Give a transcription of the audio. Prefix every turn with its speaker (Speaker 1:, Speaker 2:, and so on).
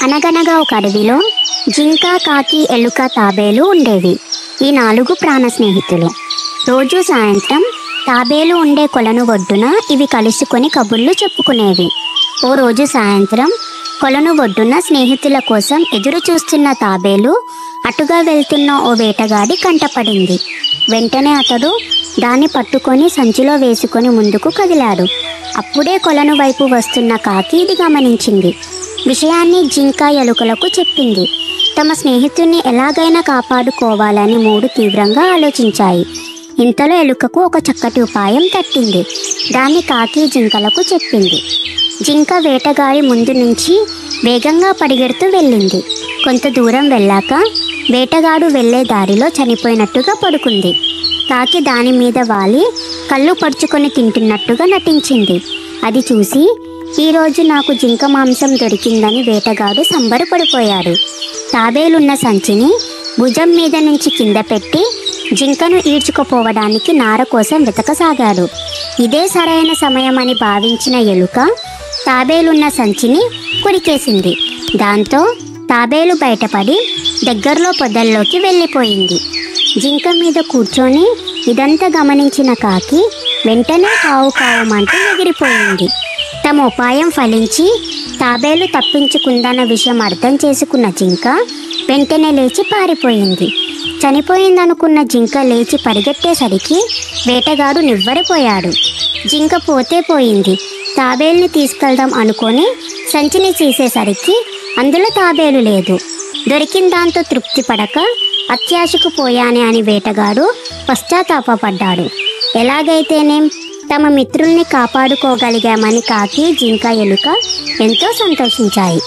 Speaker 1: అనగనగా ఒక అడవిలో జింక, కాకి, ఎలుక, తాబేలు ఉండేవి. ఈ 4 ప్రాణ స్నేహితులు. రోజు సాయంత్రం తాబేలు ఉండే కొలను ఒడ్డున ఇవి కలుసుకొని కబుర్లు చెప్పుకునేవి. ఓ రోజు సాయంత్రం కొలను ఒడ్డున స్నేహితుల కోసం ఎదురు చూస్తున్న తాబేలు అటుగా వెళ్తున్న ఓ వేటగాడి కంటపడింది. వెంటనే అతడు దాన్ని పట్టుకొని సంచిలో వేసుకొని ముందుకు కదిలాడు. అప్పుడే కొలను వైపు వస్తున్న కాకి ఇది గమనించింది. విషయాన్ని జింక, ఎలుకలకు చెప్పింది. తమ స్నేహితుడిని ఎలాగైనా కాపాడుకోవాలని 3 తీవ్రంగా ఆలోచించాయి. ఇంతలో ఎలుకకు ఒక చక్కటి ఉపాయం తట్టింది. దాన్ని కాకి, జింకలకు చెప్పింది. జింక వేటగాడి ముందు నుంచి వేగంగా పరిగెడుతూ వెళ్ళింది. కొంత దూరం వెళ్ళాక వేటగాడు వెళ్ళే దారిలో చనిపోయినట్టుగా పడుకుంది. కాకి దాని మీద వాలి కళ్ళు పడుచుకొని తింటున్నట్టుగా నటించింది. అది చూసి ఈరోజు నాకు జింక మాంసం దొరికిందని వేటగాడు సంబరపడిపోయాడు. తాబేలున్న సంచిని భుజం మీద నుంచి కింద పెట్టి జింకను ఈడ్చుకుపోవడానికి నార కోసం వెతకసాగాడు. ఇదే సరైన సమయమని భావించిన ఎలుక తాబేలున్న సంచిని కొరికేసింది. దాంతో తాబేలు బయటపడి దగ్గరలో పొదల్లోకి వెళ్ళిపోయింది. జింక మీద కూర్చొని ఇదంతా గమనించిన కాకి వెంటనే కావు కావుమంటూ ఎగిరిపోయింది. తమ ఉపాయం ఫలించి తాబేలు తప్పించుకుందన్న విషయం అర్థం చేసుకున్న జింక వెంటనే లేచి పారిపోయింది. చనిపోయిందనుకున్న జింక లేచి పరిగెట్టేసరికి వేటగాడు నివ్వెరపోయాడు. జింక పోతే పోయింది, తాబేలుని తీసుకెళ్దాం అనుకొని సంచిని తీసేసరికి అందులో తాబేలు లేదు. దొరికిన దాంతో తృప్తి పడక అత్యాశకు పోయానే అని వేటగాడు పశ్చాత్తాపపడ్డాడు. ఎలాగైతేనేం తమ మిత్రుల్ని కాపాడుకోగలిగామని కాకి, జింక, ఎలుక ఎంతో సంతోషించాయి.